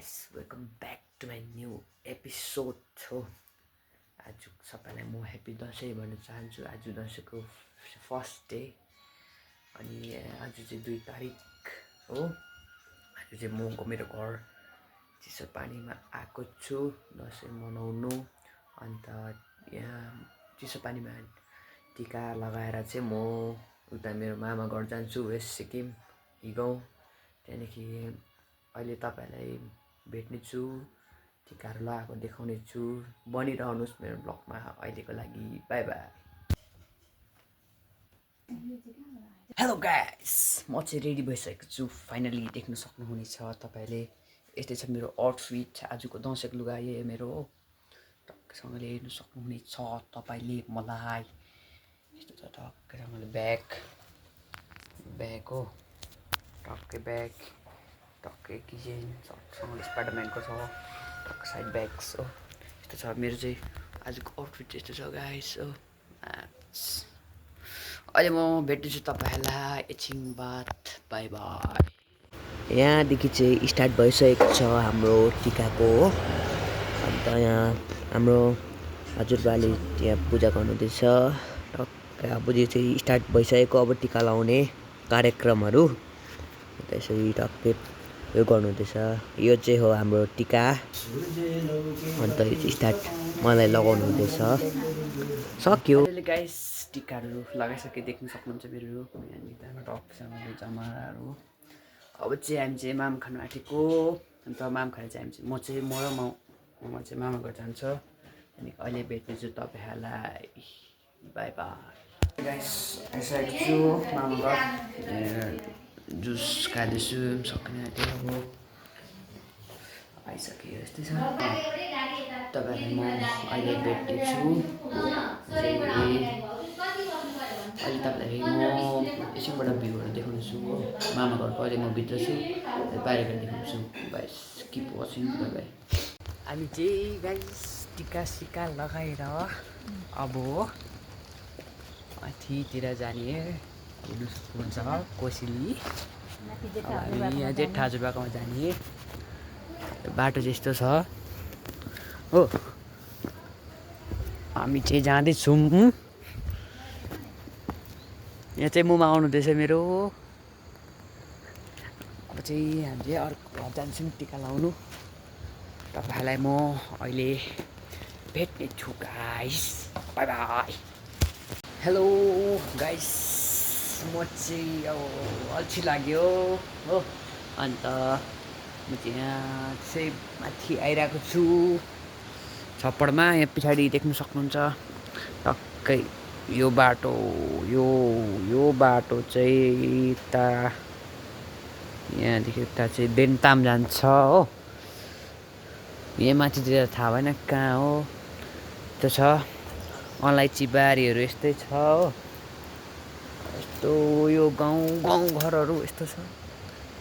guys, welcome back to my new episode हो। आज सबैलाई म ह्याप्पी दसैँ भन्न चाहन्छु। आज दसैँको फर्स्ट डे अनि आज चाहिँ 2 तारिक हो। आज चाहिँ म मेरो घर चिसो पानीमा आएको छु दसैँ मनाउनु। अन्त यहाँ चिसो पानीमा टिका लगाएर चाहिँ म उता मेरो मामा घर जान्छु, वेस्ट सिक्किम हिगाउँ। त्यहाँदेखि अहिले तपाईहरुलाई भेट्ने छु, टिकाहरु लगाएको देखाउने छु। बनिरहनुस् मेरो ब्लगमा। अहिलेको लागि बाइ बाइ। हेलो गाइस, म चाहिँ रेडी भइसकेको छु। फाइनली देख्न सक्नुहुनेछ तपाईहरुले। यस्तै छ मेरो आउटफिट। आजको दसैँको लुगा यही मेरो हो। टक्कैसँगले हेर्न सक्नुहुनेछ तपाईले मलाई। यस्तो छ टक्कैसँगले ब्याग हो। टक्कै ब्याग, टक्कै किचेन सर्टसँग स्पाइडरम्यानको छ। टक्कै साइड ब्याग्स हो। यस्तो छ मेरो चाहिँ आजको आउटफिट यस्तो छ गाइस हो। अहिले म भेट्दैछु तपाईहरुलाई एकछिन बाद। Bye bye. यहाँदेखि चाहिँ स्टार्ट भइसकेको छ हाम्रो टिकाको हो। अन्त यहाँ हाम्रो हजुरबाले त्यहाँ पूजा गर्नुहुँदैछ। टक्कै अब चाहिँ स्टार्ट भइसकेको अब टिका लाउने कार्यक्रमहरू। त्यसरी टक्कै यो गर्नुहुँदैछ। यो चाहिँ हो हाम्रो टिका। अन्त यो चाहिँ स्टार्ट मलाई लगाउनु हुँदैछ। सक्यो। अहिले गाइस टिकाहरू लगाइसके देख्न सक्नुहुन्छ मेरो यहाँनिर टपसँगले जमाराहरू। अब चाहिँ हामी चाहिँ माम खानु आँटेको। अन्त माम खाएर चाहिँ म चाहिँ मामा घर जान्छ। अनि अहिले भेट्नेछु तपाईहरुलाई। Bye bye. गाइस आइसकेको छु मामा घर। जुस खाँदैछु सक्ने आँट्यो अब। आइसक्यो यस्तै छ। तपाईहरुलाई म अहिले भेट्दैछु। अहिले तपाईँलाई म एकछिनबाट भ्यूहरू देखाउनेछु हो। मामा घरको अहिले म भित्र छु, बाहिर देखाउँछु। Guys keep watching. Bye bye. हामी चाहिँ गाइस टिका सिका लगाएर अब माथितिर जाने हेर्नु सक्नुहुन्छ कोसेली। हामी यहाँ जेठा हजुरबाकोमा जाने बाटो चाहिँ यस्तो छ हो। हामी चाहिँ जाँदैछौँ। यहाँ चाहिँ मुमा आउनुहुँदैछ मेरो। अब चाहिँ हामी चाहिँ अर्को घर जान्छौँ टिका लाउनु। तपाईहरुलाई म अहिले भेट्ने छु guys. Bye bye. Hello guys, म चाहिँ अब अल्छी लाग्यो हो। अन्त म चाहिँ यहाँ चाहिँ माथि आइरहेको छु छप्पडमा। यहाँ पछाडि देख्न सक्नुहुन्छ टक्कै यो बाटो। यो बाटो चाहिँ यता यहाँदेखि उता चाहिँ देन्ताम जान्छ हो। यहाँ माथितिर थाहा भएन कहाँ हो। त्यो छ अलैँची बारीहरू यस्तै छ हो। यस्तो यो गाउँ घरहरू यस्तो छ।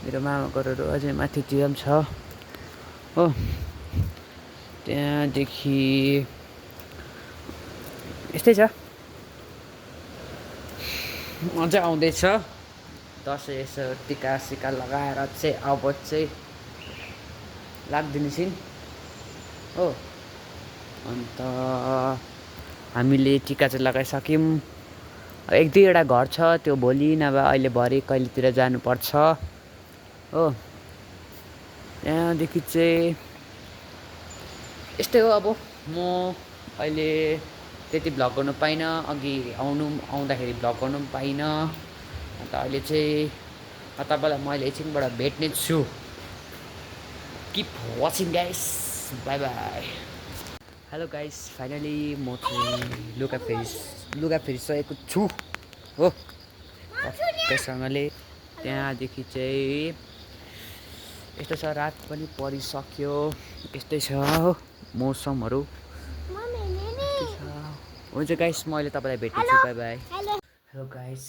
मेरो मामा घरहरू अझै माथितिर पनि छ हो। त्यहाँदेखि यस्तै छ। अझै आउँदैछ दसैँ। यसो टिका सिका लगाएर चाहिँ अब चाहिँ लाग्दिने छिन् हो। अन्त हामीले टिका चाहिँ लगाइसक्यौँ। एक दुईवटा घर छ त्यो भोलि नभए अहिले भरे कहिलेतिर जानुपर्छ हो। त्यहाँदेखि चाहिँ यस्तै हो। अब म अहिले त्यति भ्लग गर्नु पाइनँ। अघि आउँदाखेरि भ्लग गर्नु पनि पाइनँ। अन्त अहिले चाहिँ तपाईँलाई मैले एकछिनबाट भेट्ने छु। Keep watching guys. Bye bye. Hello guys, finally म चाहिँ लुगा फेरिसकेको छु हो टक्कैसँगले। त्यहाँदेखि चाहिँ यस्तो छ रात पनि परिसक्यो। यस्तै छ हो मौसमहरू। हुन्छ गाइस, म अहिले तपाईँलाई भेट्छु। Bye bye. हेलो गाइस,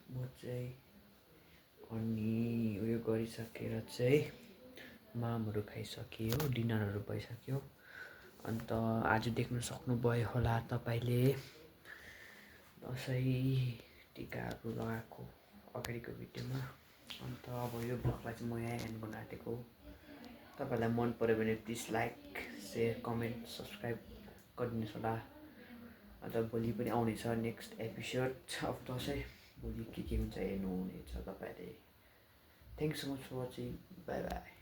म चाहिँ अनि उयो गरिसकेर चाहिँ मामहरू खाइसक्यो, डिनरहरू भइसक्यो। अन्त आज देख्न सक्नुभयो होला तपाईँले दसैँ टिकाहरू लगाएको अगाडिको भिडियोमा। अन्त अब यो ब्लगलाई चाहिँ म यहाँ एन्ड गर्न आँटेको। तपाईँहरूलाई मन पऱ्यो भने please like share comment subscribe गरिदिनुहोस् होला। अन्त भोलि पनि आउनेछ नेक्स्ट एपिसोड अफ दसैँ। भोलि के हुन्छ हेर्नुहुनेछ तपाईँहरूले। Thank you so much for watching. Bye by.